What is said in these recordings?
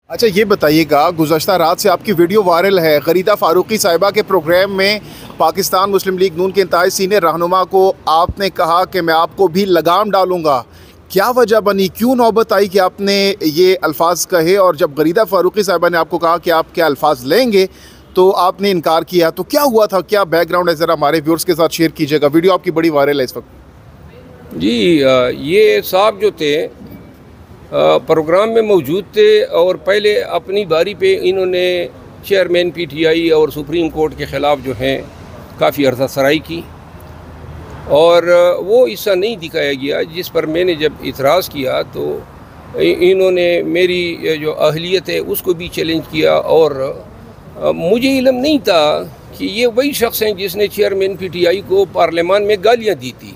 अच्छा ये बताइएगा, गुज़श्ता रात से आपकी वीडियो वायरल है। गरीदा फ़ारूकी साहिबा के प्रोग्राम में पाकिस्तान मुस्लिम लीग नून के इंतहाई सीनियर रहनुमा को आपने कहा कि मैं आपको भी लगाम डालूंगा। क्या वजह बनी, क्यों नौबत आई कि आपने ये अल्फाज कहे? और जब गरीदा फ़ारूकी साहिबा ने आपको कहा कि आप क्या अल्फाज लेंगे तो आपने इनकार किया, तो क्या हुआ था, क्या बैकग्राउंड है, ज़रा हमारे व्यूअर्स के साथ शेयर कीजिएगा। वीडियो आपकी बड़ी वायरल है इस वक्त। जी, ये साहब जो थे प्रोग्राम में मौजूद थे और पहले अपनी बारी पे इन्होंने चेयरमैन पीटीआई और सुप्रीम कोर्ट के ख़िलाफ़ जो हैं काफ़ी अर्ज़ा सराई की और वो हिस्सा नहीं दिखाया गया, जिस पर मैंने जब इतराज़ किया तो इन्होंने मेरी जो अहलियत है उसको भी चैलेंज किया। और मुझे इल्म नहीं था कि ये वही शख्स हैं जिसने चेयरमैन पीटीआई को पार्लियामान में गालियाँ दी थी।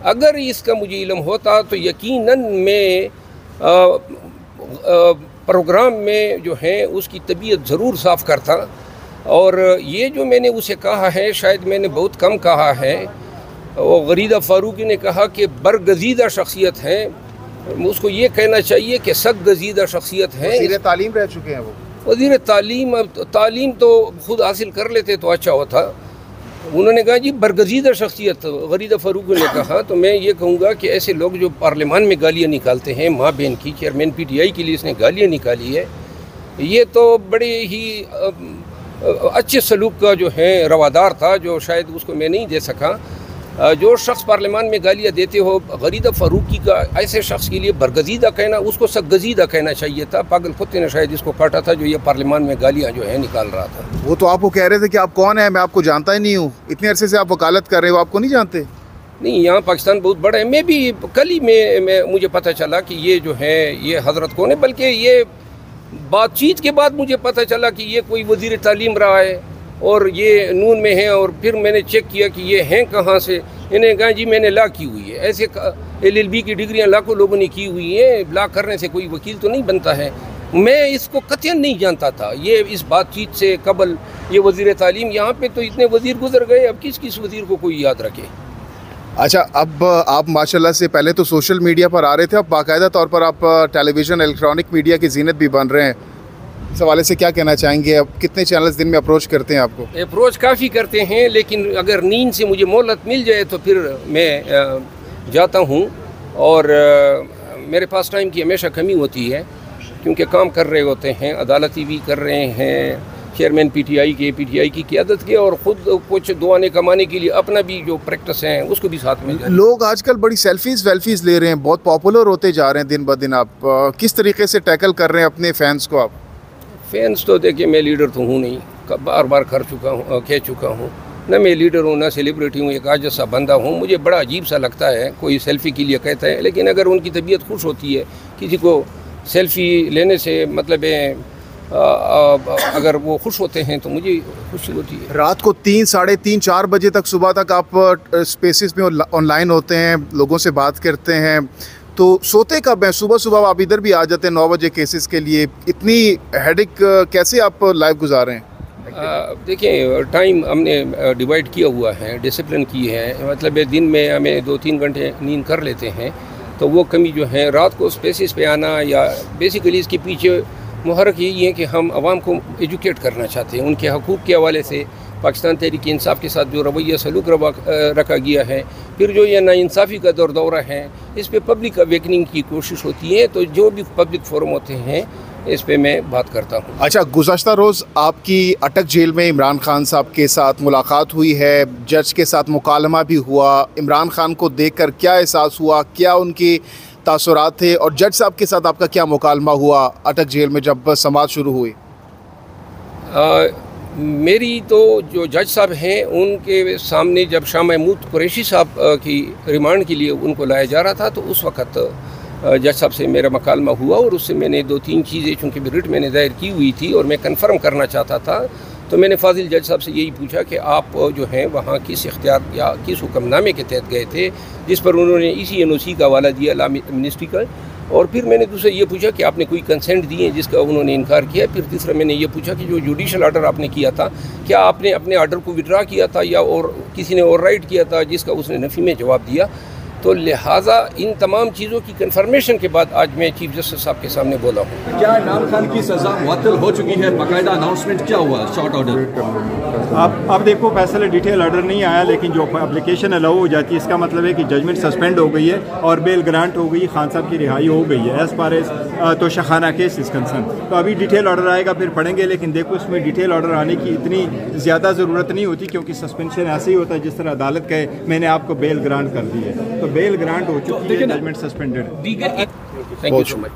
अगर इसका मुझे इल्म होता तो यकीनन मैं प्रोग्राम में जो है उसकी तबीयत ज़रूर साफ़ करता। और ये जो मैंने उसे कहा है, शायद मैंने बहुत कम कहा है। वो गरीदा फ़ारूकी ने कहा कि बरगज़ीदा शख्सियत है, उसको ये कहना चाहिए कि सख्त गज़ीदा शख्सियत है। वज़ीर तालीम रह चुके हैं वो। वज़ीर तालीम तो खुद हासिल कर लेते तो अच्छा होता। उन्होंने कहा जी बरगज़ीदा शख्सियत गरीदा फ़ारूकी ने कहा। तो मैं ये कहूँगा कि ऐसे लोग जो पार्लियामान में गालियाँ निकालते हैं, माँ बहन की, चेयरमैन पीटीआई के लिए इसने गालियाँ निकाली है, ये तो बड़े ही अच्छे सलूक का जो है रवादार था, जो शायद उसको मैं नहीं दे सका। जो शख्स पार्लियामान में गालियाँ देते हो, गरीदा फ़ारूकी का ऐसे शख्स के लिए बरगज़ीदा कहना, उसको सख्तगज़ीदा कहना चाहिए था। पागल कुत्ते ने शायद इसको काटा था जो ये पार्लियामान में गालियाँ जो है निकाल रहा था। वो तो आपको कह रहे थे कि आप कौन है, मैं आपको जानता ही नहीं हूँ। इतने अरसे से आप वकालत कर रहे हो, आपको नहीं जानते? नहीं, यहाँ पाकिस्तान बहुत बड़ा है। मैं भी कल ही में मुझे पता चला कि ये जो है ये हज़रत कौन है, बल्कि ये बातचीत के बाद मुझे पता चला कि ये कोई वज़ीर तालीम रहा है और ये नून में है। और फिर मैंने चेक किया कि ये हैं कहाँ से। इन्हें कहा जी मैंने लॉ की हुई है। ऐसे LLB की डिग्रियाँ लाखों लोगों ने की हुई हैं। लॉ करने से कोई वकील तो नहीं बनता है। मैं इसको कतई नहीं जानता था। ये इस बातचीत से कबल ये वज़ीर तालीम, यहाँ पे तो इतने वज़ीर गुजर गए, अब किस किस वज़ीर को कोई याद रखे। अच्छा, अब आप माशाल्लाह से पहले तो सोशल मीडिया पर आ रहे थे, अब बाकायदा तौर पर आप टेलीविज़न, इलेक्ट्रॉनिक मीडिया की जीनत भी बन रहे हैं। इस हवाले से क्या कहना चाहेंगे? अब कितने चैनल्स दिन में अप्रोच करते हैं आपको? अप्रोच काफ़ी करते हैं, लेकिन अगर नींद से मुझे मोहलत मिल जाए तो फिर मैं जाता हूँ। और मेरे पास टाइम की हमेशा कमी होती है, क्योंकि काम कर रहे होते हैं, अदालती भी कर रहे हैं, चेयरमैन पीटीआई की क़ियादत के, और ख़ुद कुछ दुआने कमाने के लिए अपना भी जो प्रैक्टिस है उसको भी साथ में। लोग आजकल बड़ी सेल्फीज़ ले रहे हैं, बहुत पॉपुलर होते जा रहे हैं दिन ब दिन। आप किस तरीके से टैकल कर रहे हैं अपने फैंस को? आप फैंस तो देखिए, मैं लीडर तो हूँ नहीं, बार बार कह चुका हूँ। न मैं लीडर हूँ, ना सेलिब्रिटी हूँ, एक आजिज़ सा बंदा हूँ। मुझे बड़ा अजीब सा लगता है कोई सेल्फ़ी के लिए कहता है, लेकिन अगर उनकी तबीयत खुश होती है, किसी को सेल्फ़ी लेने से मतलब है अगर वो खुश होते हैं तो मुझे खुशी होती है। रात को 3, साढ़े 3, 4 बजे तक, सुबह तक आप स्पेसेस में ऑनलाइन होते हैं, लोगों से बात करते हैं, तो सोते कब हैं? सुबह सुबह आप इधर भी आ जाते हैं 9 बजे केसेस के लिए। इतनी हेडेक कैसे आप लाइफ गुजार रहे हैं? देखिए, टाइम हमने डिवाइड किया हुआ है, डिसिप्लिन की है। मतलब दिन में हमें 2-3 घंटे नींद कर लेते हैं, तो वो कमी जो है रात को स्पेसेस पे आना, या बेसिकली इसके पीछे मुहर्रिक यही है कि हम आवाम को एजुकेट करना चाहते हैं उनके हकूक़ के हवाले से। पाकिस्तान तहरीक इंसाफ के साथ जो रवैया सलूक रखा गया है, फिर जो ये नाइंसाफ़ी का दौरा है, इस पे पब्लिक अवेकनिंग की कोशिश होती है। तो जो भी पब्लिक फोरम होते हैं इस पे मैं बात करता हूँ। अच्छा, गुज़श्ता रोज़ आपकी अटक जेल में इमरान खान साहब के साथ मुलाकात हुई है, जज के साथ मुकालमा भी हुआ। इमरान खान को देखकर क्या एहसास हुआ, क्या उनके तासुरात थे? और जज साहब के साथ आपका क्या मुकालमा हुआ अटक जेल में जब समाअत शुरू हुई? मेरी तो जो जज साहब हैं उनके सामने जब शाह महमूद कुरैशी साहब की रिमांड के लिए उनको लाया जा रहा था, तो उस वक़्त जज साहब से मेरा मुकालमा हुआ। और उससे मैंने 2-3 चीज़ें, चूँकि रिट मैंने दायर की हुई थी और मैं कन्फर्म करना चाहता था, तो मैंने फाजिल जज साहब से यही पूछा कि आप जो हैं वहाँ किस इख्तियार या किस हुक्मनामे के तहत गए थे, जिस पर उन्होंने इसी NOC का हवाला दिया, लॉ मिनिस्ट्री का। और फिर मैंने दूसरा ये पूछा कि आपने कोई कंसेंट दिए, जिसका उन्होंने इनकार किया। फिर तीसरा मैंने ये पूछा कि जो जुडिशल आर्डर आपने किया था, क्या आपने अपने आर्डर को विड्रा किया था या और किसी ने ओवरराइड किया था, जिसका उसने नफ़ी में जवाब दिया। तो लिहाजा इन तमाम चीज़ों की कन्फर्मेशन के बाद आज मैं चीफ जस्टिस साहब के सामने बोला हूँ। क्या इमरान खान की सज़ा मुअत्तल हो चुकी है? बाकायदा अनाउंसमेंट क्या हुआ? शॉर्ट ऑर्डर आप देखो, फैसला डिटेल ऑर्डर नहीं आया, लेकिन जो एप्लीकेशन अलाउ हो जाती है इसका मतलब है कि जजमेंट सस्पेंड हो गई है और बेल ग्रांट हो गई, खान साहब की रिहाई हो गई है एज फार एज तो शखाना केस इज कंसर्न। तो अभी डिटेल ऑर्डर आएगा, फिर पढ़ेंगे, लेकिन देखो इसमें डिटेल ऑर्डर आने की इतनी ज़्यादा ज़रूरत नहीं होती, क्योंकि सस्पेंशन ऐसे ही होता है जिस तरह अदालत कहे मैंने आपको बेल ग्रांट कर दी है, तो बेल ग्रांट हो चुकी है, judgment suspended. Thank you so much.